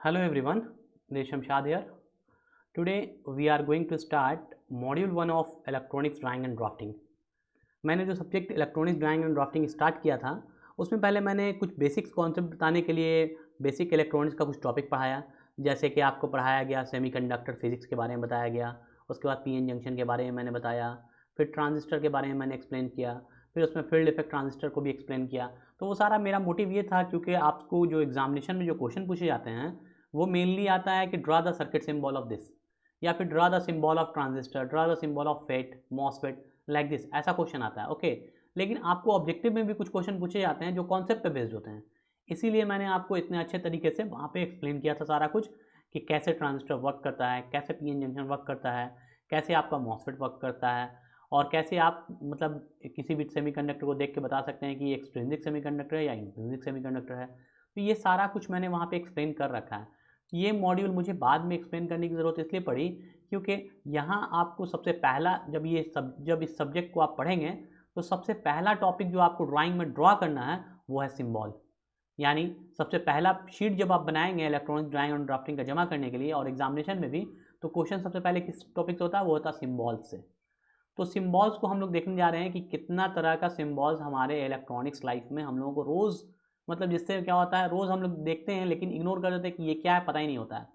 Hello everyone, this is Shamshad here. Today we are going to start module 1 of electronics drawing and drafting. मैंने जो subject electronics drawing and drafting start किया था उसमें पहले मैंने कुछ बेसिक्स कॉन्सेप्ट बताने के लिए बेसिक इलेक्ट्रॉनिक्स का कुछ टॉपिक पढ़ाया, जैसे कि आपको पढ़ाया गया सेमीकंडक्टर फिजिक्स के बारे में बताया गया, उसके बाद पीएन जंक्शन के बारे में मैंने बताया, फिर ट्रांजिस्टर के बारे में मैंने एक्सप्लेन किया, फिर उसमें फील्ड इफेक्ट ट्रांजिस्टर को भी एक्सप्लेन किया। तो वो सारा मेरा मोटिव ये था क्योंकि आपको जो एग्जामिनेशन में जो क्वेश्चन पूछे जाते हैं वो मेनली आता है कि draw the circuit symbol of this, या फिर draw the symbol of transistor, draw the symbol of FET MOSFET like this, ऐसा क्वेश्चन आता है। ओके, लेकिन आपको ऑब्जेक्टिव में भी कुछ क्वेश्चन पूछे जाते हैं जो कॉन्सेप्ट पे बेस्ड होते हैं, इसीलिए मैंने आपको इतने अच्छे तरीके से वहाँ पे एक्सप्लेन किया था सारा कुछ कि कैसे ट्रांजिस्टर वर्क करता है, कैसे पीएन जंक्शन वर्क करता है, कैसे आपका मॉसफेट वर्क करता है, और कैसे आप मतलब किसी भी सेमीकंडक्टर को देख के बता सकते हैं कि ये एक्सट्रिंसिक सेमीकंडक्टर है या इंट्रिंसिक सेमीकंडक्टर है। तो ये सारा कुछ मैंने वहाँ पे एक्सप्लेन कर रखा है। ये मॉड्यूल मुझे बाद में एक्सप्लेन करने की ज़रूरत इसलिए पड़ी क्योंकि यहाँ आपको सबसे पहला जब इस सब्जेक्ट को आप पढ़ेंगे तो सबसे पहला टॉपिक जो आपको ड्राइंग में ड्रॉ करना है वो है सिंबल। यानी सबसे पहला शीट जब आप बनाएंगे इलेक्ट्रॉनिक ड्राइंग और ड्राफ्टिंग का जमा करने के लिए और एग्जामिनेशन में भी, तो क्वेश्चन सबसे पहले किस टॉपिक से होता है, वो होता है सिम्बॉल्स से। तो सिम्बॉल्स को हम लोग देखने जा रहे हैं कि कितना तरह का सिम्बॉल्स हमारे इलेक्ट्रॉनिक्स लाइफ में हम लोगों को रोज़ मतलब जिससे क्या होता है रोज़ हम लोग देखते हैं लेकिन इग्नोर कर देते हैं कि ये क्या है, पता ही नहीं होता है।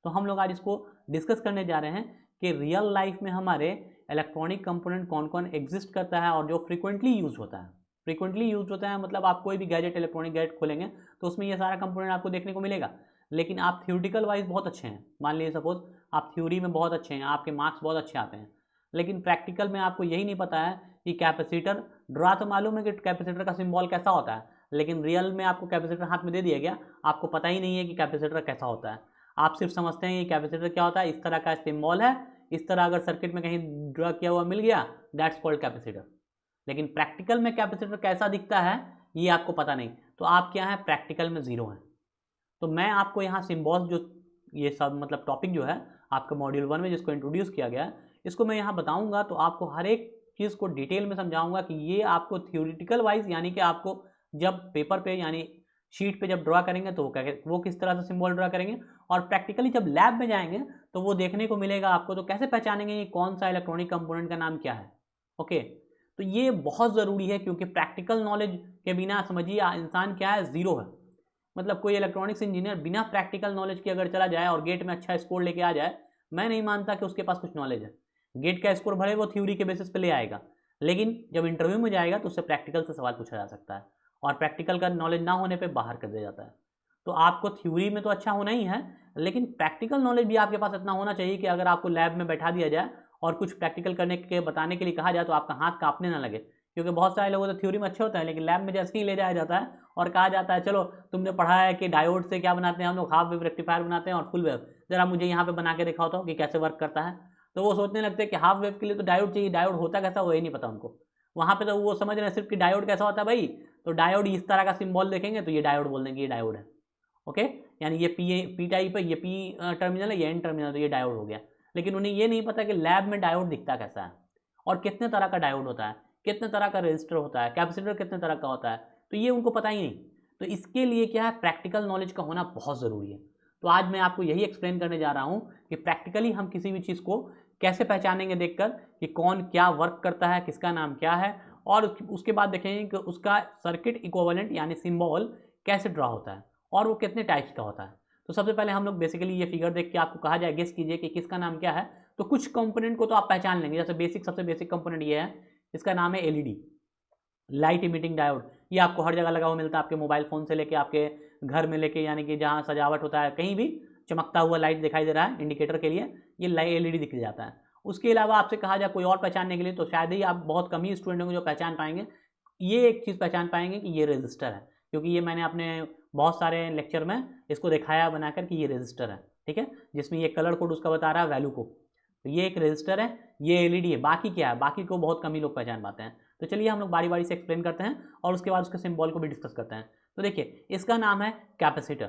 तो हम लोग आज इसको डिस्कस करने जा रहे हैं कि रियल लाइफ में हमारे इलेक्ट्रॉनिक कंपोनेंट कौन कौन एग्जिस्ट करता है और जो फ्रीक्वेंटली यूज होता है। फ्रीक्वेंटली यूज होता है मतलब आप कोई भी गैजेट इलेक्ट्रॉनिक गैजेट खोलेंगे तो उसमें ये सारा कंपोनेंट आपको देखने को मिलेगा, लेकिन आप थ्योरेटिकल वाइज बहुत अच्छे हैं, मान लीजिए सपोज आप थ्योरी में बहुत अच्छे हैं, आपके मार्क्स बहुत अच्छे आते हैं, लेकिन प्रैक्टिकल में आपको यही नहीं पता है कि कैपेसिटर, ड्रा तो मालूम है कि कैपेसिटर का सिंबल कैसा होता है, लेकिन रियल में आपको कैपेसिटर हाथ में दे दिया गया, आपको पता ही नहीं है कि कैपेसिटर कैसा होता है। आप सिर्फ समझते हैं कि कैपेसिटर क्या होता है, इस तरह का सिंबल है, इस तरह अगर सर्किट में कहीं ड्रा किया हुआ मिल गया दैट्स कॉल्ड कैपेसिटर। लेकिन प्रैक्टिकल में कैपेसिटर कैसा दिखता है ये आपको पता नहीं, तो आप क्या है प्रैक्टिकल में ज़ीरो हैं। तो मैं आपको यहाँ सिम्बॉल्स जो ये सब मतलब टॉपिक जो है आपका मॉड्यूल 1 में जिसको इंट्रोड्यूस किया गया है इसको मैं यहाँ बताऊँगा, तो आपको हर एक चीज़ को डिटेल में समझाऊँगा कि ये आपको थ्योरेटिकल वाइज यानी कि आपको जब पेपर पे यानी शीट पे जब ड्रा करेंगे तो वो किस तरह से सिंबल ड्रा करेंगे, और प्रैक्टिकली जब लैब में जाएंगे तो वो देखने को मिलेगा आपको, तो कैसे पहचानेंगे ये कौन सा इलेक्ट्रॉनिक कंपोनेंट का नाम क्या है। ओके, तो ये बहुत ज़रूरी है क्योंकि प्रैक्टिकल नॉलेज के बिना समझिए इंसान क्या है, ज़ीरो है। मतलब कोई इलेक्ट्रॉनिक्स इंजीनियर बिना प्रैक्टिकल नॉलेज के अगर चला जाए और गेट में अच्छा स्कोर लेके आ जाए, मैं नहीं मानता कि उसके पास कुछ नॉलेज है। गेट का स्कोर भले वो थ्योरी के बेसिस पे ले आएगा, लेकिन जब इंटरव्यू में जाएगा तो उससे प्रैक्टिकल से सवाल पूछा जा सकता है, और प्रैक्टिकल का नॉलेज ना होने पे बाहर कर दिया जाता है। तो आपको थ्योरी में तो अच्छा होना ही है, लेकिन प्रैक्टिकल नॉलेज भी आपके पास इतना होना चाहिए कि अगर आपको लैब में बैठा दिया जाए और कुछ प्रैक्टिकल करने के बताने के लिए कहा जाए तो आपका हाथ कांपने ना लगे। क्योंकि बहुत सारे लोग तो थ्योरी में अच्छे होते हैं लेकिन लैब में जैसे ही ले जाया जाता है और कहा जाता है चलो तुमने पढ़ा है कि डायोड से क्या बनाते हैं हम लोग, हाफ वेव रेक्टिफायर बनाते हैं और फुल वेव, जरा मुझे यहाँ पे बना के दिखाओ तो कि कैसे वर्क करता है। तो वो सोचने लगते हैं कि हाफ वेव के लिए तो डायोड चाहिए, डायोड होता कैसा वो ही नहीं पता उनको। वहाँ पे तो वो समझ रहे हैं सिर्फ कि डायोड कैसा होता है भाई, तो डायोड इस तरह का सिंबल देखेंगे तो ये डायोड बोल देंगे ये डायोड है। ओके, यानी ये पी टाइप है, ये पी टर्मिनल है, ये एन टर्मिनल, तो ये डायोड हो गया। लेकिन उन्हें ये नहीं पता कि लैब में डायोड दिखता कैसा है और कितने तरह का डायोड होता है, कितने तरह का रेजिस्टर होता है, कैपेसिटर कितने तरह का होता है, तो ये उनको पता ही नहीं। तो इसके लिए क्या है, प्रैक्टिकल नॉलेज का होना बहुत ज़रूरी है। तो आज मैं आपको यही एक्सप्लेन करने जा रहा हूँ कि प्रैक्टिकली हम किसी भी चीज़ को कैसे पहचानेंगे देखकर कि कौन क्या वर्क करता है, किसका नाम क्या है, और उसके बाद देखेंगे कि उसका सर्किट इक्विवेलेंट यानी सिंबल कैसे ड्रा होता है और वो कितने टाइप्स का होता है। तो सबसे पहले हम लोग बेसिकली ये फिगर देख के आपको कहा जाए गेस कीजिए कि किसका नाम क्या है, तो कुछ कंपोनेंट को तो आप पहचान लेंगे। जैसे सबसे बेसिक कंपोनेंट ये है, इसका नाम है एलईडी, लाइट इमिटिंग डायोड। ये आपको हर जगह लगा हुआ मिलता है, आपके मोबाइल फ़ोन से लेके आपके घर में लेके यानी कि जहाँ सजावट होता है कहीं भी चमकता हुआ लाइट दिखाई दे रहा है इंडिकेटर के लिए, ये एलईडी दिख जाता है। उसके अलावा आपसे कहा जाए कोई और पहचानने के लिए तो शायद ही आप बहुत कम ही स्टूडेंट होंगे जो पहचान पाएंगे, ये एक चीज़ पहचान पाएंगे कि ये रजिस्टर है, क्योंकि ये मैंने अपने बहुत सारे लेक्चर में इसको दिखाया बनाकर कि ये रजिस्टर है, ठीक है, जिसमें ये कलर कोड उसका बता रहा है वैल्यू को। तो ये एक रजिस्टर है, ये एलईडी है, बाकी क्या है, बाकी को बहुत कम ही लोग पहचान पाते हैं। तो चलिए हम लोग बारी बारी से एक्सप्लेन करते हैं और उसके बाद उसके सिंबल को भी डिस्कस करते हैं। तो देखिए इसका नाम है कैपेसिटर,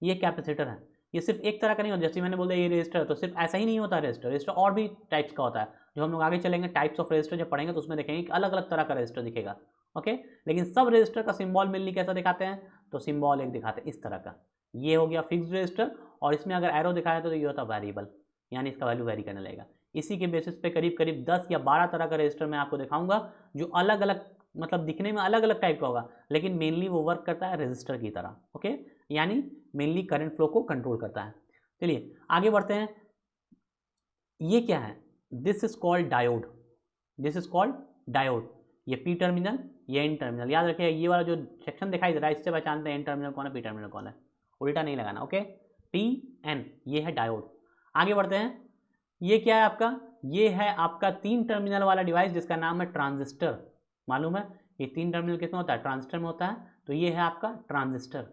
ये कैपेसिटर है। ये सिर्फ एक तरह का नहीं होता, जैसे मैंने बोला ये रजिस्टर है तो सिर्फ ऐसा ही नहीं होता रजिस्टर, रजिस्टर और भी टाइप्स का होता है। जो हम लोग आगे चलेंगे टाइप्स ऑफ रजिस्टर जब पढ़ेंगे तो उसमें देखेंगे कि अलग अलग तरह का रजिस्टर दिखेगा। ओके, लेकिन सब रजिस्टर का सिंबल मिलनी कैसा दिखाते हैं, तो सिंबल एक दिखाते हैं इस तरह का, ये हो गया फिक्स्ड रजिस्टर, और इसमें अगर एरो दिखाया तो ये होता वेरिएबल, यानी इसका वैल्यू वेरी करने लगेगा। इसी के बेसिस पे करीब करीब 10 या 12 तरह का रजिस्टर मैं आपको दिखाऊंगा, जो अलग अलग मतलब दिखने में अलग अलग टाइप का होगा, लेकिन मेनली वो वर्क करता है रजिस्टर की तरह। ओके, यानी मेनली करंट फ्लो को कंट्रोल करता है। चलिए आगे बढ़ते हैं। ये क्या है? This is called diode. This is called diode. ये पी टर्मिनल, ये एन टर्मिनल। याद रखिए ये वाला जो सेक्शन दिखाई दे रहा है इससे पहचानते हैं एन टर्मिनल कौन है, पी टर्मिनल कौन है। उल्टा नहीं लगाना। ओके, पी एन, ये है डायोड। आगे बढ़ते हैं। ये क्या है आपका? ये है आपका 3 टर्मिनल वाला डिवाइस जिसका नाम है ट्रांजिस्टर। मालूम है ये 3 टर्मिनल किसमें होता है? ट्रांजिस्टर में होता है। तो ये है आपका ट्रांजिस्टर।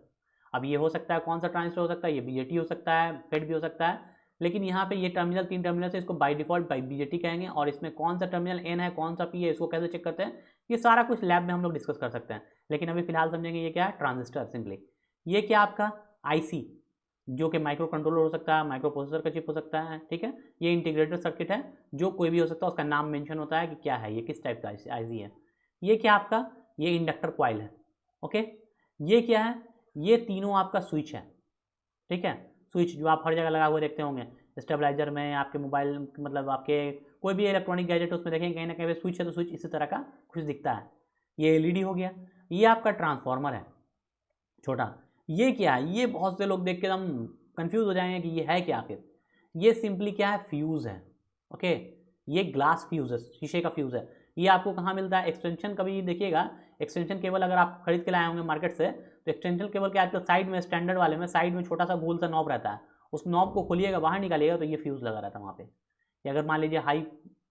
अब ये हो सकता है कौन सा ट्रांजिस्टर हो सकता है? ये बीजेटी हो सकता है, फेड भी हो सकता है, लेकिन यहाँ पे ये टर्मिनल 3 टर्मिनल से इसको बाय डिफॉल्ट बाई बीजेटी कहेंगे। और इसमें कौन सा टर्मिनल एन है, कौन सा पी है, इसको कैसे चेक करते हैं, ये सारा कुछ लैब में हम लोग डिस्कस कर सकते हैं, लेकिन अभी फिलहाल समझेंगे ये क्या है, ट्रांजिस्टर सिंपली। ये क्या आपका आईसी, जो कि माइक्रो कंट्रोलर हो सकता है, माइक्रो प्रोसेसर का चिप हो सकता है, ठीक है। ये इंटीग्रेटेड सर्किट है, जो कोई भी हो सकता है, उसका नाम मेंशन होता है कि क्या है, ये किस टाइप का आईसी है। ये क्या आपका, ये इंडक्टर कॉइल है। ओके, ये क्या है, ये तीनों आपका स्विच है, ठीक है। स्विच जो आप हर जगह लगा हुए देखते होंगे, स्टेबलाइजर में, आपके मोबाइल, मतलब आपके कोई भी इलेक्ट्रॉनिक गैजेट उसमें देखेंगे कहीं ना कहीं स्विच है, तो स्विच इसी तरह का कुछ दिखता है। ये एलईडी हो गया। ये आपका ट्रांसफार्मर है छोटा। ये क्या है, ये बहुत से लोग देख के एकदम कंफ्यूज हो जाएंगे कि ये है क्या आखिर। ये सिंपली क्या है, फ्यूज़ है। ओके, ये ग्लास फ्यूज़ है, शीशे का फ्यूज़ है। ये आपको कहाँ मिलता है? एक्सटेंशन, कभी देखिएगा एक्सटेंशन केबल अगर आप खरीद के लाए होंगे मार्केट से, तो एक्सटेंशन केबल के आजकल साइड में, स्टैंडर्ड वाले में साइड में छोटा सा गोल सा नॉब रहता है, उस नॉब को खोलिएगा, बाहर निकालिएगा तो ये फ्यूज़ लगा रहता है वहाँ पे। कि अगर मान लीजिए हाई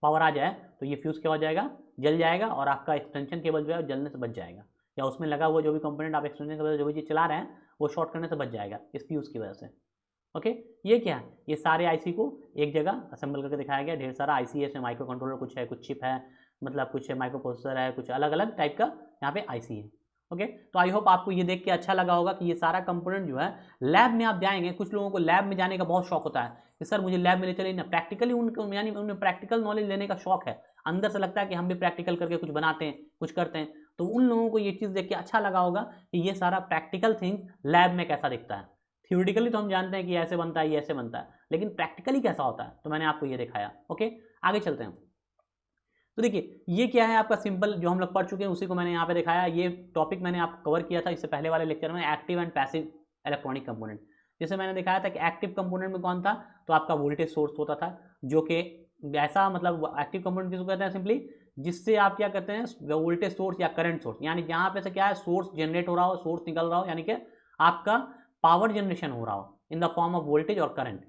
पावर आ जाए तो ये फ्यूज़ क्या हो जाएगा, जल जाएगा, और आपका एक्सटेंशन केबल जो है जलने से बच जाएगा, या उसमें लगा हुआ जो भी कंपोनेंट आप एक्सटेंशन केबल जो भी चीज़ चला रहे हैं वो शॉर्ट करने से बच जाएगा इस फ्यूज़ की वजह से। ओके, ये क्या है, ये सारे आईसी को एक जगह असेंबल करके दिखाया गया। ढेर सारा आईसी है, इसमें माइक्रो कंट्रोलर कुछ है, कुछ चिप है, मतलब कुछ माइक्रो प्रोसेसर है, कुछ अलग अलग टाइप का यहाँ पे आईसी है। ओके, तो आई होप आपको ये देख के अच्छा लगा होगा कि ये सारा कंपोनेंट जो है लैब में आप जाएंगे। कुछ लोगों को लैब में जाने का बहुत शौक होता है कि सर मुझे लैब में ले चलिए ना, प्रैक्टिकली उनको, यानी उन्हें प्रैक्टिकल नॉलेज लेने का शौक है, अंदर से लगता है कि हम भी प्रैक्टिकल करके कुछ बनाते हैं, कुछ करते हैं। तो उन लोगों को ये चीज़ देख के अच्छा लगा होगा कि ये सारा प्रैक्टिकल थिंग लैब में कैसा दिखता है। थ्योरेटिकली तो हम जानते हैं कि ऐसे बनता है, ये ऐसे बनता है, लेकिन प्रैक्टिकली कैसा होता है, तो मैंने आपको ये दिखाया। ओके, आगे चलते हैं। तो देखिए ये क्या है आपका सिंपल, जो हम लोग पढ़ चुके हैं उसी को मैंने यहाँ पे दिखाया। ये टॉपिक मैंने आपको कवर किया था इससे पहले वाले लेक्चर में, active and passive electronic component. जैसे मैंने दिखाया था कि एक्टिव कंपोनेंट में कौन था, तो आपका वोल्टेज सोर्स होता था, जो कि ऐसा, मतलब एक्टिव कंपोनेंट किसको कहते हैं, सिंपली जिससे आप क्या करते हैं, वोल्टेज सोर्स या करंट सोर्स, यानी जहाँ पे से क्या है, सोर्स जनरेट हो रहा हो, सोर्स निकल रहा हो, यानी कि आपका पावर जनरेशन हो रहा हो in the form of voltage और करंट।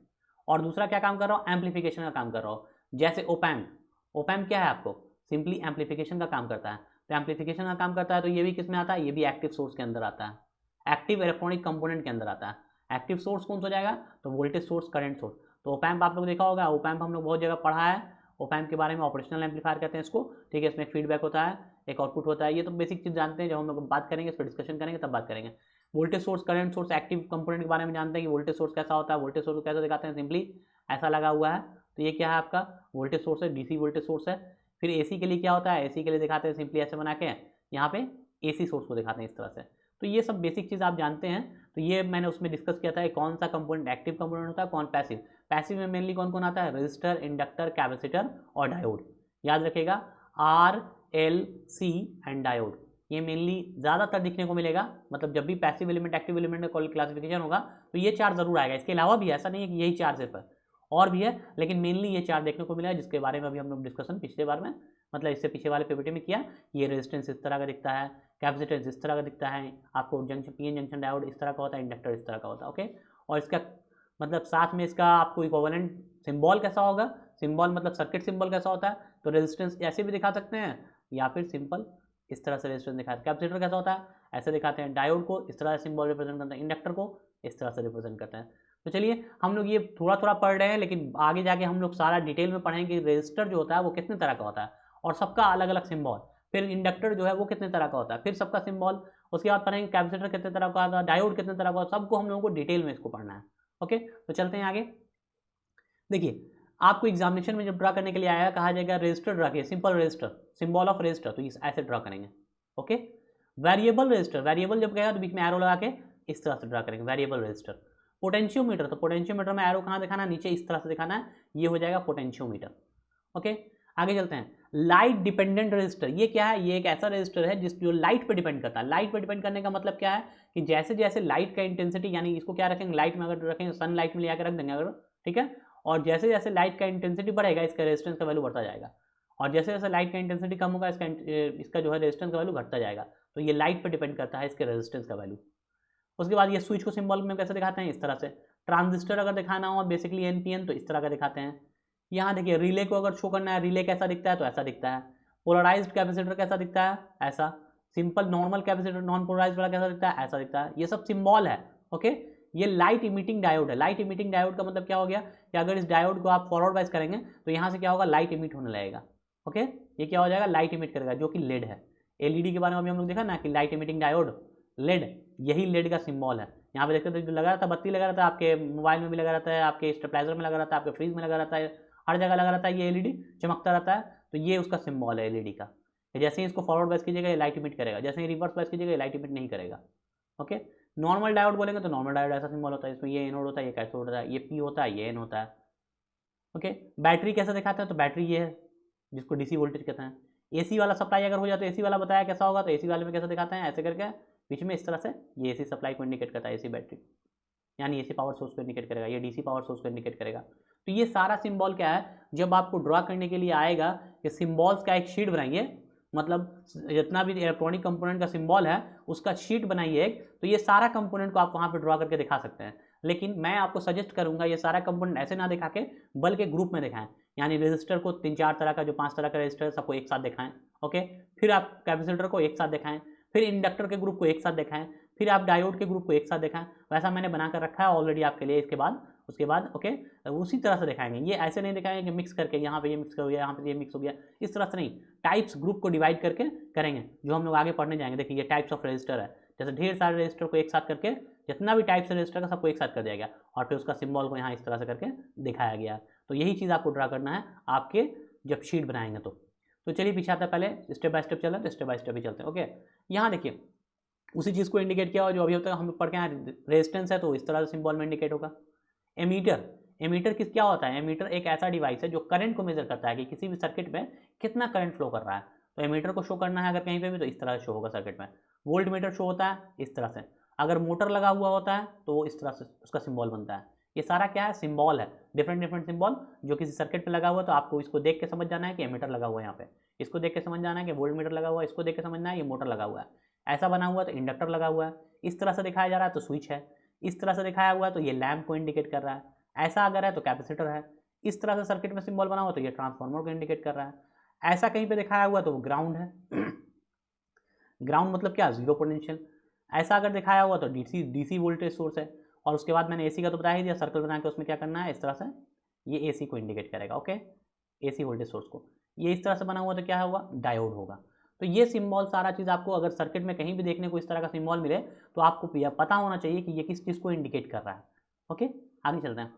और दूसरा क्या काम कर रहा हो, एम्पलीफिकेशन का काम कर रहा हो। जैसे ओपैम्प, ओपैम्प क्या है आपको, सिंपली एम्पलीफिकेशन का काम करता है। तो एम्पलीफिकेशन का काम करता है, तो ये भी किस में आता है, ये भी एक्टिव सोर्स के अंदर आता है, एक्टिव इलेक्ट्रॉनिक कंपोनेंट के अंदर आता है। एक्टिव सोर्स कौन सा हो जाएगा, तो वोल्टेज सोर्स, करंट सोर्स। तो ओपैम्प आप लोग देखा होगा, ओपैम्प हम लोग बहुत जगह पढ़ा है। ओपैम्प के बारे में ऑपरेशनल एम्पलीफायर कहते हैं इसको, ठीक है। इसमें एक फीडबैक होता है, एक आउटपुट होता है, ये तो बेसिक चीज़ जानते हैं। जब हम लोग बात करेंगे, इस पर डिस्कशन करेंगे तब बात करेंगे। Voltage source, current source, active component के बारे में जानते हैं कि वोल्टेज सोर्स कैसा होता है, वोल्टेज सोर्स को कैसे दिखाते हैं, सिंपली ऐसा लगा हुआ है। तो ये क्या है आपका वोल्टेज सोर्स है, डीसी वोल्टेज सोर्स है। फिर एसी के लिए क्या होता है, एसी के लिए दिखाते हैं सिंपली ऐसे बना के, यहाँ पे एसी सोर्स को दिखाते हैं इस तरह से। तो ये सब बेसिक चीज़ आप जानते हैं। तो ये मैंने उसमें डिस्कस किया था कौन सा कंपोनेंट एक्टिव कंपोनेंट होता है, कौन पैसिव। पैसिव में मेनली कौन कौन आता है, रजिस्टर, इंडक्टर, कैपेसिटर और डायोड। याद रखिएगा, R, L, C and diode, ये मेनली ज़्यादातर दिखने को मिलेगा। मतलब जब भी पैसिव एलिमेंट एक्टिव एलिमेंट का क्लासिफिकेशन होगा तो ये चार जरूर आएगा। इसके अलावा भी ऐसा नहीं है कि यही चार सिर्फ है, और भी है, लेकिन मेनली ये चार देखने को मिला है, जिसके बारे में अभी हम लोग डिस्कशन पिछले बार में, मतलब इससे पीछे वाले पीपीटी में किया। ये रेजिस्टेंस इस तरह का दिखता है, कैपेसिटेंस इस तरह का दिखता है, आपको जंक्शन, पीएन जंक्शन डायोड इस तरह का होता है, इंडक्टर इस तरह का होता है। ओके, और इसका मतलब साथ में इसका आपको इक्विवेलेंट सिंबल कैसा होगा, सिंबल मतलब सर्किट सिंबल कैसा होता है, तो रेजिस्टेंस ऐसे भी दिखा सकते हैं, या फिर सिंपल इस तरह से रेजिस्टेंस दिखाते हैं। कैपेसिटर कैसा होता है, ऐसे दिखाते हैं। डायोड को इस तरह से सिंबल रिप्रेजेंट करते हैं, इंडक्टर को इस तरह से रिप्रेजेंट करते हैं। तो चलिए हम लोग ये थोड़ा थोड़ा पढ़ रहे हैं, लेकिन आगे जाके हम लोग सारा डिटेल में पढ़ेंगे कि रजिस्टर जो होता है वो कितने तरह का होता है, और सबका अलग अलग सिंबल। फिर इंडक्टर जो है वो कितने तरह का होता है, फिर सबका सिंबल। उसके बाद पढ़ेंगे कैपेसिटर कितने तरह का होता है, डायोड कितने तरह का होता है, सबको हम लोगों को डिटेल में इसको पढ़ना है। ओके, तो चलते हैं आगे। देखिए आपको एग्जामिनेशन में जब ड्रा करने के लिए आया, कहा जाएगा रजिस्टर ड्रा किया, simple register, symbol of register, तो ऐसे ड्रा करेंगे। ओके, वेरिएबल रजिस्टर, वेरिएबल जब कहेगा तो बीच में एरो लगा के इस तरह से ड्रा करेंगे वेरिएबल रेजिस्टर। पोटेंशियोमीटर, तो पोटेंशियोमीटर में एरो कहाँ दिखाना है, नीचे इस तरह से दिखाना है, ये हो जाएगा पोटेंशियोमीटर। ओके, आगे चलते हैं। लाइट डिपेंडेंट रेजिस्टर, ये क्या है, ये एक ऐसा रेजिस्टर है जो लाइट पे डिपेंड करता है। लाइट पे डिपेंड करने का मतलब क्या है कि जैसे जैसे लाइट का इंटेंसिटी, यानी इसको क्या रखेंगे, लाइट में अगर रखेंगे, सन लाइट में ले आकर रख देंगे अगर, ठीक है, और जैसे जैसे लाइट का इंटेंसिटी बढ़ेगा इसका रेजिस्टेंस का वैल्यू बढ़ता जाएगा, और जैसे जैसे लाइट का इंटेंसिटी कम होगा इसका जो है रेजिस्टेंस का वैल्यू घटता जाएगा। तो ये लाइट पर डिपेंड करता है इसके रेजिस्टेंस का वैल्यू। उसके बाद ये स्विच को सिंबल में कैसे दिखाते हैं, इस तरह से। ट्रांजिस्टर अगर दिखाना हो बेसिकली एनपीएन, तो इस तरह का दिखाते हैं। यहाँ देखिए रिले को अगर शो करना है, रिले कैसा दिखता है, तो ऐसा दिखता है। पोलराइज्ड कैपेसिटर कैसा दिखता है, ऐसा। Simple normal capacitor non polarized वाला कैसा दिखता है, ऐसा दिखता है। ये सब सिंबल है। ओके, ये लाइट इमिटिंग डायोड है। लाइट इमिटिंग डायोड का मतलब क्या हो गया कि अगर इस डायोड को आप फॉरवर्ड वाइज करेंगे तो यहाँ से क्या होगा, लाइट इमिट होने लगेगा। ओके, ये क्या हो जाएगा, लाइट इमिट करेगा, जो कि लेड है। एलईडी के बारे में अभी हम लोग देखा ना कि लाइट इमिटिंग डायोड लेड, यही लेड का सिंबल है। यहाँ पे देखते थे लगा रहता है, बत्ती लगा रहता है, आपके मोबाइल में भी लगा रहता है, आपके स्टेबलाइजर में लगा रहता है, आपके फ्रिज में लगा रहता है, हर जगह लगा रहता है, ये एलईडी चमकता रहता है। तो ये उसका सिंबल है एलईडी का। जैसे ही इसको फॉरवर्ड वाइज कीजिएगा ये लाइट इमिट करेगा, जैसे ही रिवर्स वाइज कीजिएगा ये लाइट इमिट नहीं करेगा। ओके, नॉर्मल डायोड बोलेंगे तो नॉर्मल डायोड ऐसा सिंबल होता है, इसमें ये एनोड होता है, ये कैथोड होता है, ये पी होता है, ये एन होता है। ओके, बैटरी कैसे दिखाते हैं, तो बैटरी ये है जिसको डीसी वोल्टेज कहते हैं। एसी वाला सप्लाई अगर हो जाए तो एसी वाला बताया कैसा होगा, तो एसी वाले में कैसे दिखाते हैं, ऐसे करके बीच में इस तरह से, ये एसी सप्लाई को इंडिकेट करता है, एसी बैटरी यानी एसी पावर सोर्स को इंडिकेट करेगा, ये डीसी पावर सोर्स को इंडिकेट करेगा। तो ये सारा सिंबल क्या है, जब आपको ड्रा करने के लिए आएगा कि सिंबल्स का एक शीट बनाइए, मतलब जितना भी इलेक्ट्रॉनिक कंपोनेंट का सिंबल है उसका शीट बनाइए एक, तो ये सारा कंपोनेंट को आप वहाँ पे ड्रा करके दिखा सकते हैं। लेकिन मैं आपको सजेस्ट करूँगा ये सारा कंपोनेंट ऐसे ना दिखा के बल्कि ग्रुप में दिखाएं, यानी रजिस्टर को 3-4 तरह का, जो 5 तरह का रजिस्टर सबको एक साथ दिखाएं। ओके, फिर आप कैपेसिटर को एक साथ दिखाएं, फिर इंडक्टर के ग्रुप को एक साथ दिखाएं, फिर आप डायोड के ग्रुप को एक साथ दिखाएं। वैसा मैंने बनाकर रखा है ऑलरेडी आपके लिए, उसके बाद ओके उसी तरह से दिखाएंगे। ये ऐसे नहीं दिखाएंगे कि मिक्स करके यहाँ पे ये मिक्स हो गया, यहाँ पे ये मिक्स हो गया, इस तरह से नहीं। टाइप्स ग्रुप को डिवाइड करके करेंगे, जो हम लोग आगे पढ़ने जाएंगे। देखिए ये टाइप्स ऑफ रजिस्टर है, जैसे ढेर सारे रजिस्टर को एक साथ करके, जितना भी टाइप्स रजिस्टर का सबको एक साथ कर दिया गया, और फिर उसका सिंबल को यहाँ इस तरह से करके दिखाया गया। तो यही चीज़ आपको ड्रा करना है आपके जब शीट बनाएंगे तो चलिए पीछे आता है, पहले स्टेप बाय स्टेप चल रहा है, स्टेप बाय स्टेप ही चलते हैं। ओके, यहाँ देखिए उसी चीज़ को इंडिकेट किया, और जो अभी तक हम पढ़ के यहाँ रेजिस्टेंस है तो इस तरह से सिंबल में इंडिकेट होगा। एमीटर क्या होता है, एमीटर एक ऐसा डिवाइस है जो करंट को मेजर करता है कि किसी भी सर्किट में कितना करंट फ्लो कर रहा है। तो एमीटर को शो करना है अगर कहीं पे भी, तो इस तरह से शो होगा सर्किट में। वोल्ट मीटर शो होता है इस तरह से, अगर मोटर लगा हुआ होता है तो इस तरह से उसका सिंबल बनता है। ये सारा क्या है, सिंबल है, डिफरेंट डिफरेंट सिंबल जो किसी सर्किट पे लगा हुआ है। तो आपको इसको देख के समझ जाना है कि एमीटर लगा हुआ है यहाँ पे, इसको देख के समझ जाना है कि वोल्ट मीटर लगा हुआ है, इसको देख के समझना है ये मोटर लगा हुआ है। ऐसा बना हुआ है तो इंडक्टर लगा हुआ है, इस तरह से दिखाया जा रहा है तो स्विच है, इस तरह से दिखाया हुआ है तो ये लैम्प को इंडिकेट कर रहा है, ऐसा अगर है तो कैपेसिटर है, इस तरह से सर्किट में सिंबल बना हुआ तो ये ट्रांसफार्मर को इंडिकेट कर रहा है, ऐसा कहीं पे दिखाया हुआ तो वो ग्राउंड है। ग्राउंड मतलब क्या, जीरो पोटेंशियल। ऐसा अगर दिखाया हुआ तो डीसी वोल्टेज सोर्स है। और उसके बाद मैंने एसी का तो बताया ही दिया, सर्कल बना के उसमें क्या करना है, इस तरह से ये एसी को इंडिकेट करेगा। ओके, एसी वोल्टेज सोर्स को, ये इस तरह से बना हुआ तो क्या होगा, डायोड होगा। तो ये सिंबल सारा चीज़ आपको अगर सर्किट में कहीं भी देखने को इस तरह का सिंबल मिले तो आपको यह पता होना चाहिए कि ये किस चीज़ को इंडिकेट कर रहा है। ओके, आगे चलते हैं।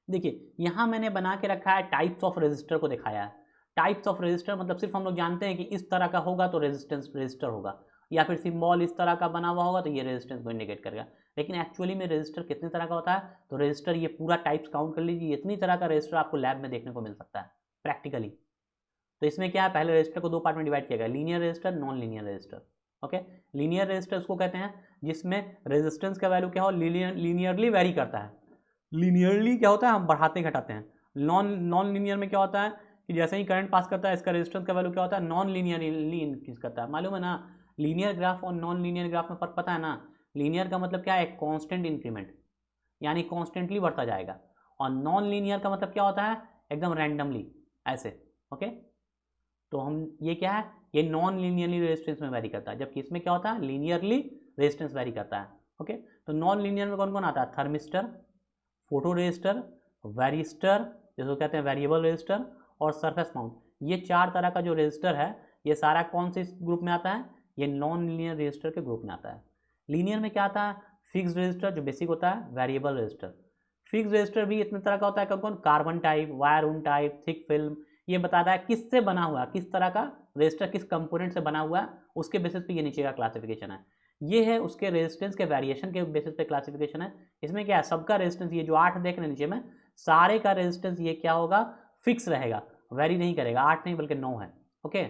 देखिए यहाँ मैंने बना के रखा है, टाइप्स ऑफ रेजिस्टर को दिखाया है। टाइप्स ऑफ रेजिस्टर मतलब सिर्फ हम लोग जानते हैं कि इस तरह का होगा तो रेजिस्टेंस रेजिस्टर होगा, या फिर सिंबल इस तरह का बना हुआ होगा तो ये रेजिस्टेंस को इंडिकेट करेगा। लेकिन एक्चुअली में रेजिस्टर कितने तरह का होता है, तो रेजिस्टर ये पूरा टाइप्स काउंट कर लीजिए, इतनी तरह का रेजिस्टर आपको लैब में देखने को मिल सकता है प्रैक्टिकली। तो इसमें क्या है, पहले रेजिस्टर को दो पार्ट में डिवाइड किया गया, linear resistor, non linear resistor. Okay, linear resistor उसको कहते हैं जिसमें रेजिस्टेंस का वैल्यू क्या हो, लीनियरली वेरी करता है। लीनियरली क्या होता है, हम बढ़ाते घटाते हैं। नॉन लीनियर में क्या होता है कि जैसे ही करंट पास करता है इसका रेजिस्टेंस का वैल्यू क्या होता है, नॉन लीनियरली इंक्रीज करता है। मालूम है ना, लीनियर ग्राफ और नॉन लीनियर ग्राफ में फर्क पता है ना। लीनियर का मतलब क्या है, कॉन्स्टेंट इंक्रीमेंट, यानी कॉन्स्टेंटली बढ़ता जाएगा। और नॉन लीनियर का मतलब क्या होता है, एकदम रैंडमली ऐसे। ओके, तो हम ये क्या है, ये नॉन लीनियरली रेजिस्टेंस में वेरी करता है, जबकि इसमें क्या होता है, लीनियरली रेजिस्टेंस वेरी करता है। ओके, तो नॉन लीनियर में कौन कौन आता है, थर्मिस्टर, फोटो रेजिस्टर, वेरिस्टर जिसको कहते हैं वेरिएबल रेजिस्टर, और सरफेस माउंट। ये 4 तरह का जो रेजिस्टर है ये सारा कौन से ग्रुप में आता है, ये नॉन लीनियर रेजिस्टर के ग्रुप में आता है। लीनियर में क्या आता है, फिक्स्ड रेजिस्टर जो बेसिक होता है, वेरिएबल रेजिस्टर। फिक्स्ड रेजिस्टर भी इतने तरह का होता है, कौन कौन, कार्बन टाइप, वायर ऊन टाइप, थिक फिल्म। ये बताता है किससे बना हुआ है, किस तरह का रेजिस्टर किस कंपोनेंट से बना हुआ है, उसके बेसिस पे ये नीचे का क्लासिफिकेशन है। ये है उसके रेजिस्टेंस के वेरिएशन के बेसिस पे क्लासिफिकेशन है। इसमें क्या है, सबका रेजिस्टेंस, ये जो 8 देख रहे हैं नीचे में, सारे का रेजिस्टेंस ये क्या होगा, फिक्स रहेगा, वेरी नहीं करेगा। 8 नहीं बल्कि 9 है, ओके।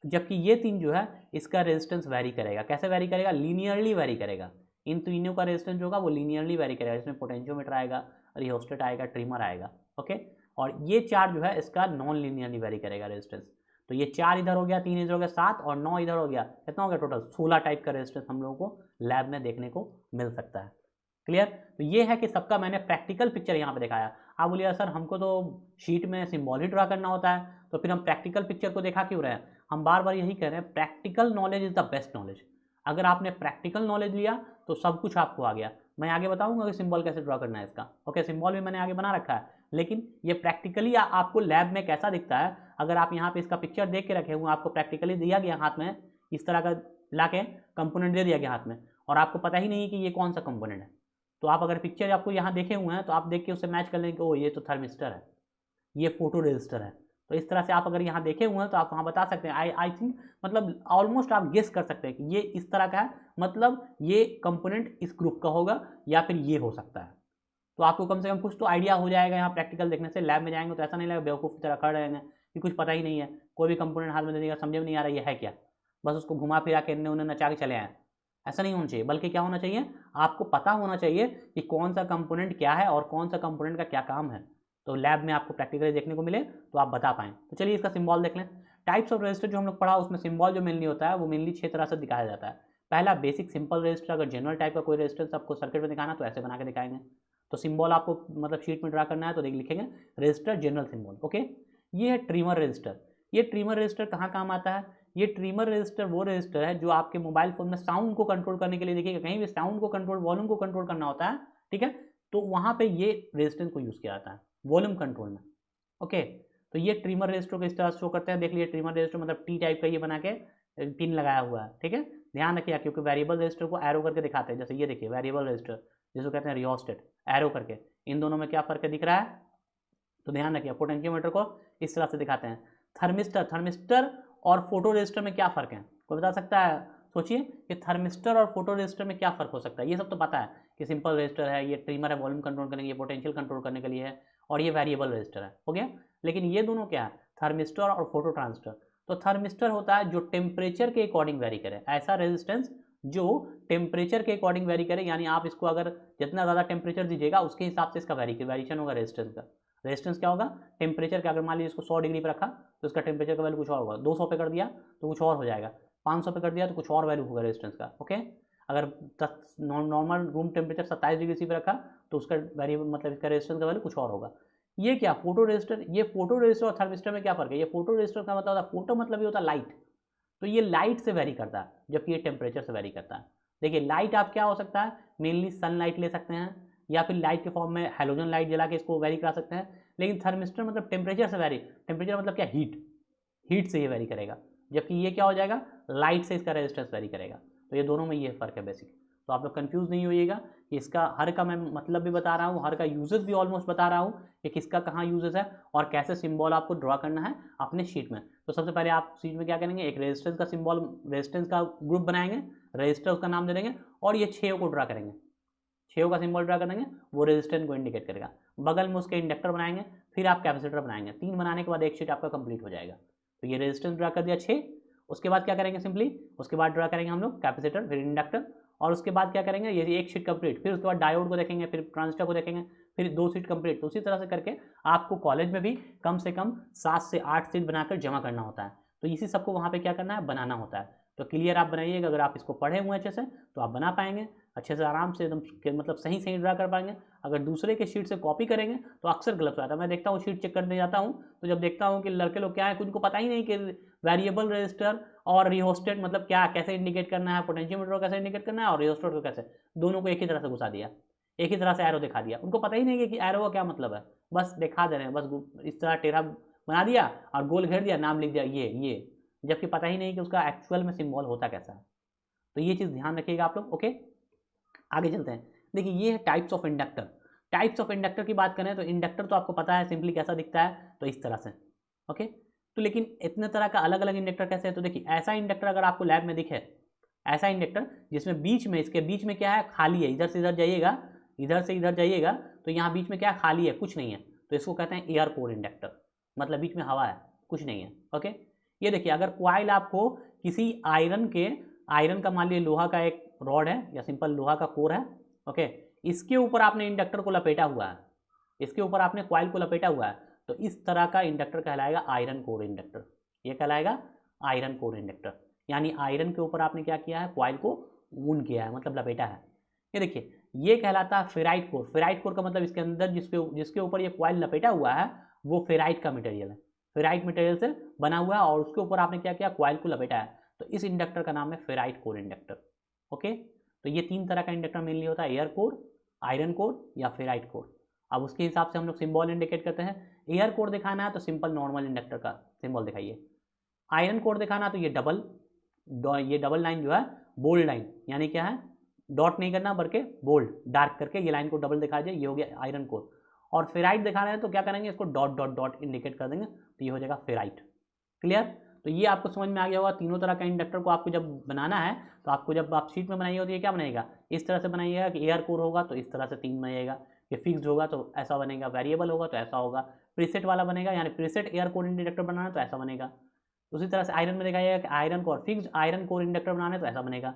जबकि ये 3 जो है इसका रेजिस्टेंस वेरी करेगा। कैसे वेरी करेगा, लीनियरली वेरी करेगा। इन तीनों का रेजिस्टेंस जो होगा वो लीनियरली वेरी करेगा। इसमें पोटेंशियोमीटर आएगा, रियोस्टेट आएगा, ट्रिमर आएगा, ओके। और ये 4 जो है इसका नॉन लीनियरली वेरी करेगा रेजिस्टेंस। तो ये 4 इधर हो गया, 3 इधर हो गया, 7 और 9 इधर हो गया, कितना हो गया टोटल 16 टाइप का रेजिस्टेंस हम लोगों को लैब में देखने को मिल सकता है। क्लियर। तो ये है कि सबका मैंने प्रैक्टिकल पिक्चर यहाँ पे दिखाया। आप बोलिए सर हमको तो शीट में सिंबल ही ड्रा करना होता है, तो फिर हम प्रैक्टिकल पिक्चर को देखा क्यों रहे हैं। हम बार बार यही कह रहे हैं, practical knowledge is the best knowledge. अगर आपने प्रैक्टिकल नॉलेज लिया तो सब कुछ आपको आ गया। मैं आगे बताऊंगा कि सिंबल कैसे ड्रा करना है इसका, ओके। सिंबल भी मैंने आगे बना रखा है, लेकिन ये प्रैक्टिकली आपको लैब में कैसा दिखता है, अगर आप यहाँ पे इसका पिक्चर देख के रखे हुए, आपको प्रैक्टिकली दिया गया हाथ में, इस तरह का लाके कंपोनेंट दे दिया गया हाथ में, और आपको पता ही नहीं कि ये कौन सा कंपोनेंट है, तो आप अगर पिक्चर आपको यहाँ देखे हुए हैं तो आप देख के उससे मैच कर लेंगे कि ओ ये तो थर्मिस्टर है, ये फोटो रजिस्टर है। तो इस तरह से आप अगर यहाँ देखे हुए हैं तो आप वहाँ बता सकते हैं। आई थिंक मतलब ऑलमोस्ट आप गेस कर सकते हैं कि ये इस तरह का है, मतलब ये कंपोनेंट इस ग्रुप का होगा या फिर ये हो सकता है। तो आपको कम से कम कुछ तो आइडिया हो जाएगा यहाँ प्रैक्टिकल देखने से। लैब में जाएंगे तो ऐसा नहीं लगेगा बेवकूफ़ की तरह खड़े रहेंगे कि कुछ पता ही नहीं है, कोई भी कंपोनेंट हाथ में देगा समझ में नहीं आ रहा ये है क्या, बस उसको घुमा फिरा के उन्हें नचा के चले आए। ऐसा नहीं होना चाहिए, बल्कि क्या होना चाहिए, आपको पता होना चाहिए कि कौन सा कंपोनेंट क्या है और कौन सा कंपोनेंट का क्या काम है। तो लैब में आपको प्रैक्टिकली देखने को मिले तो आप बता पाएँ। तो चलिए इसका सिंबल देख लें। टाइप्स ऑफ रजिस्टर जो हम लोग पढ़ा उसमें सिंबल जो मेनली होता है वो मेनली 6 तरह से दिखाया जाता है। पहला बेसिक सिंपल रजिस्टर, अगर जनरल टाइप का कोई रजिस्टर आपको सर्किट में दिखाना तो ऐसे बना के दिखाएंगे। तो सिंबल आपको मतलब शीट में ड्रा करना है तो देख लिखेंगे रजिस्टर जनरल सिंबल, ओके। ये है ट्रिमर रजिस्टर। ये ट्रिमर रजिस्टर कहाँ काम आता है, ये ट्रिमर रजिस्टर वो रजिस्टर है जो आपके मोबाइल फोन में साउंड को कंट्रोल करने के लिए, देखिएगा कहीं भी साउंड को कंट्रोल, वॉल्यूम को कंट्रोल करना होता है, ठीक है, तो वहाँ पे ये रेजिस्टेंस को यूज़ किया जाता है वॉल्यूम कंट्रोल में, ओके। तो ये ट्रिमर रजिस्टर को इस तरह शो करते हैं, देख लीजिए ट्रिमर रजिस्टर मतलब टी टाइप का ये बना के पिन लगाया हुआ है, ठीक है। ध्यान रखिए क्योंकि वेरिएबल रजिस्टर को एरो करके दिखाते हैं, जैसे ये देखिए वेरिएबल रजिस्टर जिसको कहते हैं रियोस्टेट, एरो करके। इन दोनों में क्या फ़र्क है दिख रहा है, तो ध्यान रखिए। पोटेंशियोमीटर को इस तरह से दिखाते हैं। थर्मिस्टर, थर्मिस्टर और फोटो रजिस्टर में क्या फ़र्क है, कोई बता सकता है, सोचिए कि थर्मिस्टर और फोटो रजिस्टर में क्या फ़र्क हो सकता है। ये सब तो पता है कि सिंपल रजिस्टर है, ये ट्रिमर है वॉल्यूम कंट्रोल करने के लिए, पोटेंशियल कंट्रोल करने के लिए है, और ये वेरिएबल रजिस्टर है, हो गया। लेकिन ये दोनों क्या है, थर्मिस्टर और फोटो ट्रांजिस्टर। तो थर्मिस्टर होता है जो टेम्परेचर के अकॉर्डिंग वेरी करे, ऐसा रेजिस्टेंस जो टेम्परेचर के अकॉर्डिंग वेरी करे, यानी आप इसको अगर जितना ज़्यादा टेम्परेचर दीजिएगा उसके हिसाब से इसका वेरिएशन होगा रेजिस्टेंस का। रेजिस्टेंस क्या होगा, टेम्परेचर का, अगर मान लीजिए इसको 100 डिग्री पर रखा तो इसका टेम्परेचर का वैल्यू कुछ और होगा, 200 पे कर दिया तो कुछ और हो जाएगा, 500 पे कर दिया तो कुछ और वैल्यू होगा रेजिस्टेंस का, ओके। अगर normal room temperature 27 degree C पे रखा तो उसका वेरिएबल मतलब इसका रेजिस्टेंस का वैल्यू कुछ और होगा। ये क्या फोटो रजिस्टर, ये फोटो रजिस्टर और थर्मिस्टर में क्या फर्क है, ये फोटो रजिस्टर का मतलब होता है, फोटो मतलब ये होता है लाइट, तो ये लाइट से वेरी करता है जबकि ये टेम्परेचर से वेरी करता है। देखिए लाइट आप क्या हो सकता है, मेनली सनलाइट ले सकते हैं या फिर लाइट के फॉर्म में हेलोजन लाइट जला के इसको वेरी करा सकते हैं। लेकिन थर्मिस्टर मतलब टेम्परेचर से वेरी, टेम्परेचर मतलब क्या, हीट, हीट से ये वेरी करेगा, जबकि ये क्या हो जाएगा, लाइट से इसका रेजिस्टेंस वेरी करेगा। तो ये दोनों में ये फ़र्क है बेसिक। तो आप लोग कंफ्यूज नहीं होइएगा कि इसका हर का मैं मतलब भी बता रहा हूँ, हर का यूजेस भी ऑलमोस्ट बता रहा हूँ कि किसका कहाँ यूजेस है और कैसे सिंबल आपको ड्रॉ करना है अपने शीट में। तो सबसे पहले आप शीट में क्या करेंगे, एक रेजिस्टेंस का सिंबल, रेजिस्टेंस का ग्रुप बनाएंगे, रजिस्टर उसका नाम दे देंगे और ये 6 को ड्रा करेंगे, 6 का सिंबल ड्रा करेंगे, वो रेजिस्टेंस को इंडिकेट करेगा। बगल में उसके इंडक्टर बनाएंगे, फिर आप कैपेसिटर बनाएंगे। 3 बनाने के बाद एक शीट आपका कंप्लीट हो जाएगा। तो ये रेजिस्टेंस ड्रा कर दिया 6। उसके बाद क्या करेंगे, सिंपली उसके बाद ड्रा करेंगे हम लोग कैपेसिटर, फिर इंडक्टर, और उसके बाद क्या करेंगे, ये एक शीट कंप्लीट, फिर उसके बाद डायोड को देखेंगे, फिर ट्रांजिस्टर को देखेंगे, फिर 2 शीट कंप्लीट। तो उसी तरह से करके आपको कॉलेज में भी कम से कम 7 से 8 शीट बनाकर जमा करना होता है। तो इसी सबको वहाँ पे क्या करना है, बनाना होता है। तो क्लियर आप बनाइएगा, अगर आप इसको पढ़े हुए अच्छे से तो आप बना पाएंगे अच्छे से, आराम से एकदम मतलब सही सही ड्रा कर पाएंगे। अगर दूसरे के शीट से कॉपी करेंगे तो अक्सर गलत हो जाता है। मैं देखता हूँ शीट चेक करने जाता हूँ तो जब देखता हूँ कि लड़के लोग क्या है, उनको पता ही नहीं कि वेरिएबल रजिस्टर और रियोस्टेट मतलब क्या, कैसे इंडिकेट करना है, पोटेंशियोमीटर को कैसे इंडिकेट करना है और रियोस्टेट को कैसे, दोनों को एक ही तरह से घुसा दिया, एक ही तरह से एरो दिखा दिया। उनको पता ही नहीं कि एरो का क्या मतलब है, बस दिखा दे रहे हैं, बस इस तरह टेढ़ा बना दिया और गोल घेर दिया, नाम लिख दिया ये, जबकि पता ही नहीं कि उसका एक्चुअल में सिंबल होता कैसा है। तो ये चीज़ ध्यान रखिएगा आप लोग, ओके। आगे चलते हैं। देखिए ये है types of inductor. Types of inductor की बात करें तो इंडक्टर तो आपको पता है सिंपली कैसा दिखता है, तो इस तरह से, ओके। तो लेकिन इतने तरह का अलग अलग इंडक्टर कैसे है, तो देखिए ऐसा इंडक्टर अगर आपको लैब में दिखे ऐसा इंडक्टर जिसमें बीच में, इसके बीच में क्या है, खाली है, इधर से इधर जाइएगा, इधर से इधर जाइएगा तो यहाँ बीच में क्या है, खाली है, कुछ नहीं है, तो इसको कहते हैं एयर कोर इंडक्टर, मतलब बीच में हवा है, कुछ नहीं है। ओके, ये देखिए, अगर कॉइल आपको किसी आयरन का मान लीजिए लोहा का एक रॉड है या सिंपल लोहा का कोर है, ओके, इसके ऊपर आपने इंडक्टर को लपेटा हुआ है, इसके ऊपर आपने कॉइल को लपेटा हुआ है, तो इस तरह का इंडक्टर कहलाएगा आयरन कोर इंडक्टर। ये कहलाएगा आयरन कोर इंडक्टर, यानी आयरन के ऊपर आपने क्या किया है, कॉइल को वूंड किया है, मतलब लपेटा है। ये देखिए, ये कहलाता है फेराइट कोर। फेराइट कोर का मतलब इसके अंदर जिसके ऊपर ये कॉइल लपेटा हुआ है वो फेराइट का मटेरियल है, फेराइट मटेरियल से बना हुआ है और उसके ऊपर आपने क्या किया, कॉइल को लपेटा है, तो इस इंडक्टर का नाम है फेराइट कोर इंडक्टर। ओके, तो ये 3 तरह का इंडक्टर मेनली होता है, एयर कोर, आयरन कोर या फेराइट कोर। अब उसके हिसाब से हम लोग सिंबल इंडिकेट करते हैं। एयर कोर दिखाना है तो सिंपल नॉर्मल इंडक्टर का सिंबल दिखाइए। आयरन कोर दिखाना है तो ये डबल लाइन जो है बोल्ड लाइन, यानी क्या है, डॉट नहीं करना बल्कि बोल्ड डार्क करके ये लाइन को डबल दिखा जाए, ये हो गया आयरन कोर। और फेराइट दिखा रहे हैं तो क्या करेंगे, इसको डॉट डॉट डॉट इंडिकेट कर देंगे तो ये हो जाएगा फेराइट। क्लियर? तो ये आपको समझ में आ गया होगा। तीनों तरह का इंडक्टर को आपको जब बनाना है तो आपको जब आप शीट में बनाइएगा तो ये क्या बनाएगा, इस तरह से बनाइएगा कि एयर कोर होगा तो इस तरह से 3 बनाइएगा, कि फिक्स्ड होगा तो ऐसा बनेगा, वेरिएबल होगा तो ऐसा होगा, प्रीसेट वाला बनेगा, यानी प्रीसेट एयर कोर इंडक्टर बनाना है तो ऐसा बनेगा। उसी तरह से आयरन में दिखाइएगा कि iron core fixed iron core inductor बनाना है तो ऐसा बनेगा,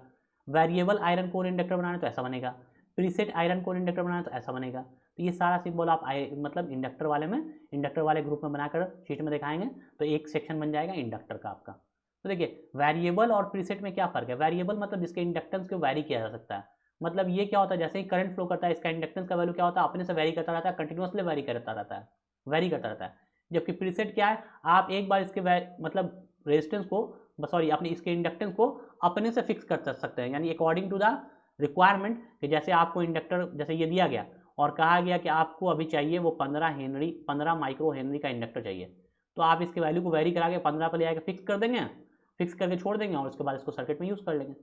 वेरिएबल आयरन कोर इंडक्टर बनाना है तो ऐसा बनेगा, प्रीसेट आयरन कोर इंडक्टर बनाना है तो ऐसा बनेगा। तो ये सारा सिंबल आप मतलब इंडक्टर वाले ग्रुप में बनाकर शीट में दिखाएंगे तो एक सेक्शन बन जाएगा इंडक्टर का आपका। तो देखिए, वेरिएबल और प्रीसेट में क्या फ़र्क है। वेरिएबल मतलब जिसके इंडक्टेंस को वैरी किया जा सकता है, मतलब ये क्या होता है, जैसे ही करंट फ्लो करता है इसका इंडक्टेंस का वैल्यू क्या होता है, अपने से वैरी करता रहता है, कंटिन्यूसली वैरी करता रहता है। जबकि प्रीसेट क्या है, आप एक बार इसके मतलब रेजिस्टेंस को सॉरी अपने इसके इंडक्टेंस को अपने से फिक्स कर सकते हैं, यानी अकॉर्डिंग टू द रिक्वायरमेंट, कि जैसे आपको इंडक्टर जैसे ये दिया गया और कहा गया कि आपको अभी चाहिए वो 15 माइक्रो हेनरी का इंडक्टर चाहिए, तो आप इसके वैल्यू को वैरी करा के 15 पर ले आके फिक्स कर देंगे, फिक्स करके छोड़ देंगे और उसके बाद इसको सर्किट में यूज़ कर लेंगे।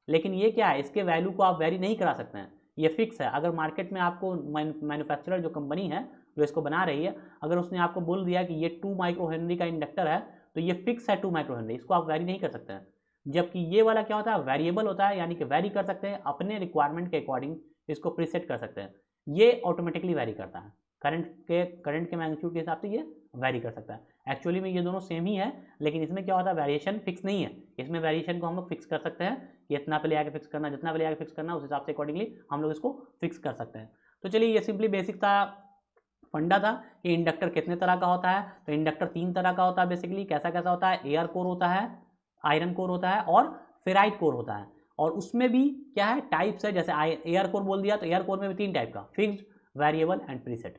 लेकिन ये क्या है, इसके वैल्यू को आप वैरी नहीं करा सकते हैं, ये फिक्स है। अगर मार्केट में आपको मैन्युफैक्चरर जो कंपनी है जो इसको बना रही है, अगर उसने आपको बोल दिया कि ये 2 माइक्रो हेनरी का इंडक्टर है तो ये फिक्स है 2 माइक्रो हेनरी, इसको आप वैरी नहीं कर सकते हैं। जबकि ये वाला क्या होता है, वेरिएबल होता है, यानी कि वैरी कर सकते हैं अपने रिक्वायरमेंट के अकॉर्डिंग, इसको प्रीसेट कर सकते हैं। ये ऑटोमेटिकली वैरी करता है, करंट के मैग्नीट्यूड के हिसाब से ये वैरी कर सकता है। एक्चुअली में ये दोनों सेम ही है, लेकिन इसमें क्या होता है, वेरिएशन फिक्स नहीं है। इसमें वेरिएशन को हम लोग फिक्स कर सकते हैं कि इतना पे ले आके फिक्स करना, जितना पे ले आके फिक्स करना, उस हिसाब से अकॉर्डिंगली हम लोग इसको फिक्स कर सकते हैं। तो चलिए, ये सिंपली बेसिक सा फंडा था कि इंडक्टर कितने तरह का होता है। तो इंडक्टर 3 तरह का होता है बेसिकली। कैसा कैसा होता है, एयर कोर होता है, आयरन कोर होता है और फेराइट कोर होता है। और उसमें भी क्या है, टाइप्स है। जैसे एयर कोर बोल दिया तो एयर कोर में भी 3 टाइप का, फिक्स्ड, वेरिएबल एंड प्रीसेट।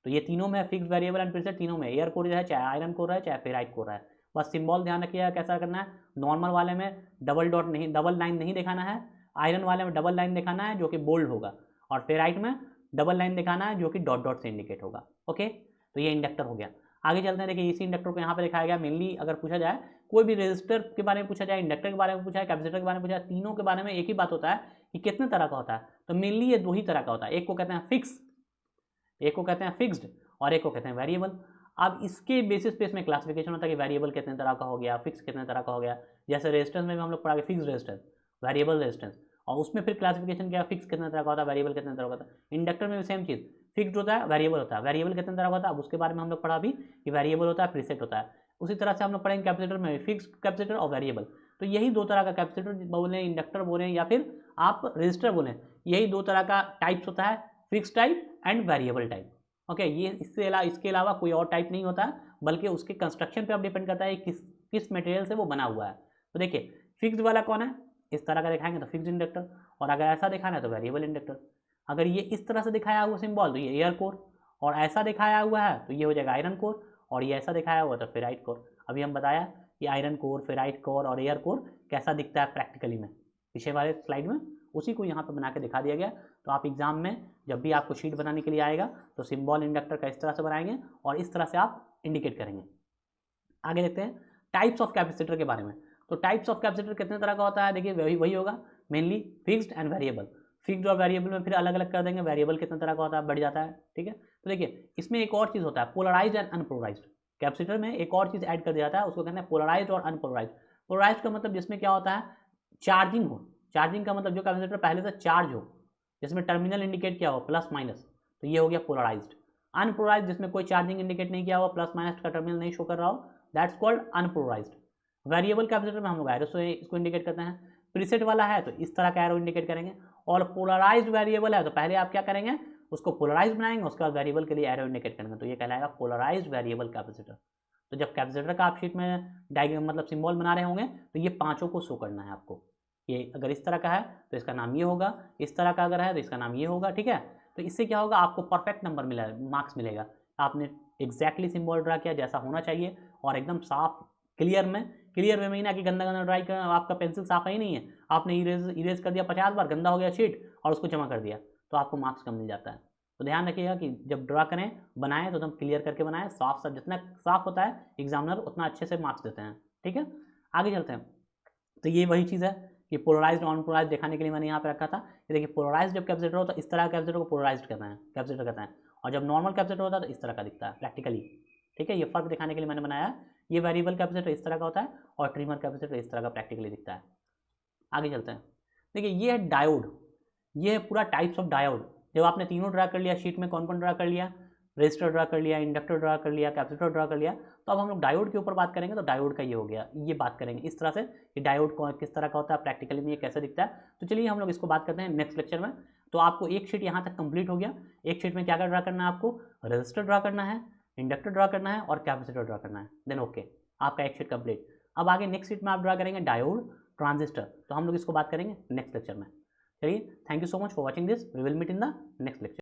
तो ये तीनों में फिक्स्ड, वेरिएबल एंड प्रीसेट, तीनों में एयर कोर है, चाहे आयरन कोर है, चाहे फेराइट कोर है। बस सिंबल ध्यान रखिएगा कैसा करना है। नॉर्मल वाले में डबल लाइन नहीं दिखाना है, आयरन वाले में डबल लाइन दिखाना है जो कि बोल्ड होगा, और फेराइट में डबल लाइन दिखाना है जो कि डॉट डॉट से इंडिकेट होगा। ओके, तो ये इंडक्टर हो गया। आगे चलते हैं। देखिए, इसी इंडक्टर को यहाँ पे दिखाया गया। मेनली अगर पूछा जाए, कोई भी रेजिस्टर के बारे में पूछा जाए, इंडक्टर के बारे में पूछा है, कैपेसिटर के बारे में पूछा है, तीनों के बारे में एक ही बात होता है कि कितने तरह का होता है। तो मेनली ये 2 ही तरह का होता है, एक को कहते हैं फिक्स, एक को कहते हैं फिक्स्ड, और एक को कहते हैं वेरिएबल। अब इसके बेसिस पे इसमें क्लासिफिकेशन होता है कि वेरिएबल कितने तरह का हो गया, फिक्स कितने तरह का हो गया। जैसे रेजिस्टेंस में भी हम लोग पढ़ा फिक्स रेजिस्टेंस, वेरिएबल रेजिस्टेंस, और उसमें फिर क्लासिफिकेशन क्या, फिक्स कितने तरह का होता है, वेरिएबल कितने तरह का होता है। इंडक्टर में भी सेम चीज़, फिक्स्ड होता है, वेरिएबल होता है। वेरिएबल कितने तरह का होता है, अब उसके बारे में हम लोग पढ़ा भी कि वेरिएबल होता है, प्रीसेट होता है। उसी तरह से हम लोग पढ़ेंगे कैपेसिटर में फिक्स्ड कैपेसिटर और वेरिएबल। तो यही 2 तरह का कैपेसिटर बोलें, इंडक्टर बोलें, या फिर आप रजिस्टर बोलें, यही 2 तरह का टाइप्स होता है, fix type and variable type. Okay, ये इसके अलावा कोई और टाइप नहीं होता है, बल्कि उसके कंस्ट्रक्शन पे अब डिपेंड करता है किस मटेरियल से वो बना हुआ है। तो देखिए, फिक्स्ड वाला कौन है, इस तरह का दिखाएंगे तो फिक्स्ड इंडक्टर, और अगर ऐसा दिखाना है तो वेरिएबल इंडक्टर। अगर ये इस तरह से दिखाया हुआ सिंबल तो ये एयर कोर, और ऐसा दिखाया हुआ है तो ये हो जाएगा आयरन कोर, और ये ऐसा दिखाया हुआ तो फेराइट कोर। अभी हम बताया कि आयरन कोर, फेराइट कोर और एयर कोर कैसा दिखता है प्रैक्टिकली में, पिछले वाले स्लाइड में उसी को यहाँ पे बना के दिखा दिया गया। तो आप एग्जाम में जब भी आपको शीट बनाने के लिए आएगा तो सिंबल इंडक्टर का इस तरह से बनाएंगे और इस तरह से आप इंडिकेट करेंगे। आगे देखते हैं टाइप्स ऑफ कैपेसिटर के बारे में। तो टाइप्स ऑफ कैपेसिटर कितने तरह का होता है, देखिए वही होगा, mainly fixed and variable. Fixed और वेरिएबल में फिर अलग अलग कर देंगे, वेरिएबल कितने तरह का होता है, बढ़ जाता है। ठीक है, तो देखिए इसमें एक और चीज़ होता है, पोलराइज्ड एंड अनपोलराइज्ड। कैपेसिटर में एक और चीज़ ऐड कर दिया जाता है, उसको कहते हैं पोलराइज्ड और अनपोलराइज्ड। पोलराइज्ड का मतलब जिसमें क्या होता है, चार्जिंग हो, चार्जिंग का मतलब जो कैपेसिटर पहले से चार्ज हो, जिसमें टर्मिनल इंडिकेट किया हो प्लस माइनस, तो ये हो गया पोलराइज्ड। अनपोलराइज्ड जिसमें कोई चार्जिंग इंडिकेट नहीं किया हुआ, प्लस माइनस का टर्मिनल नहीं शो कर रहा हो, that's called unpolarised. Variable capacitor में हम लोग एरो से इसको इंडिकेट करते हैं। प्रीसेट वाला है तो इस तरह का एरो इंडिकेट करेंगे, और पोलराइज्ड वेरिएबल है तो पहले आप क्या करेंगे, उसको पोलराइज बनाएंगे, उसके बाद वेरिएबल के लिए एरो इंडिकेट करेंगे, तो ये कहलाएगा पोलराइज्ड वेरिएबल कैपेसिटर। तो जब कैपेसिटर का आप शीट में डायग्राम मतलब सिंबल बना रहे होंगे तो ये पांचों को शो करना है आपको। ये अगर इस तरह का है तो इसका नाम ये होगा, इस तरह का अगर है तो इसका नाम ये होगा, ठीक है। तो इससे क्या होगा, आपको परफेक्ट नंबर मिला, मार्क्स मिलेगा। आपने एग्जैक्टली सिंबल ड्रा किया जैसा होना चाहिए, और एकदम साफ क्लियर वे में ही ना कि गंदा गंदा ड्राई कर, आपका पेंसिल साफ ही नहीं है, आपने इरेज कर दिया 50 बार, गंदा हो गया शीट और उसको जमा कर दिया, तो आपको मार्क्स कम मिल जाता है। तो ध्यान रखिएगा कि जब ड्रा करें बनाएं तो एकदम क्लियर करके बनाएं, साफ साफ, जितना साफ होता है एग्जामिनर उतना अच्छे से मार्क्स देते हैं, ठीक है। आगे चलते हैं। तो ये वही चीज़ है कि पोलराइज्ड और अनपोलराइज्ड दिखाने के लिए मैंने यहाँ पे रखा था। ये देखिए पोलराइज्ड जब कैपेसिटर हो तो इस तरह कैपेसिटर को पोलराइज्ड कहते हैं, कैपेसिटर कहते हैं, और जब नॉर्मल कैपेसिटर होता है तो इस तरह का दिखता है प्रैक्टिकली, ठीक है। ये फर्क दिखाने के लिए मैंने बनाया है। ये वेरिएबल कैपेसिटर इस तरह का होता है और ट्रिमर कैपेसिटर इस तरह का प्रैक्टिकली दिखता है। आगे चलते हैं। देखिए ये है डायोड, ये है पूरा टाइप्स ऑफ डायोड। जब आपने तीनों ड्रा कर लिया शीट में, कौन कौन ड्रा कर लिया, रेजिस्टर ड्रा कर लिया, इंडक्टर ड्रा कर लिया, कैपेसिटर ड्रा कर लिया, तो अब हम लोग डायोड के ऊपर बात करेंगे। तो डायोड का ये हो गया, ये बात करेंगे इस तरह से कि डायोड किस तरह का होता है, प्रैक्टिकली में ये कैसे दिखता है। तो चलिए हम लोग इसको बात करते हैं नेक्स्ट लेक्चर में। तो आपको एक शीट यहाँ तक कंप्लीट हो गया। एक शीट में क्या क्या ड्रा करना है, आपको रेजिस्टर ड्रा करना है, इंडक्टर ड्रा करना है और कैपेसिटर ड्रा करना है, देन ओके, आपका एक शीट कंप्लीट। अब आगे नेक्स्ट शीट में आप ड्रा करेंगे डायोड, ट्रांजिस्टर, तो हम लोग इसको बात करेंगे नेक्स्ट लेक्चर में। चलिए, thank you so much for watching this, we will meet in the next lecture.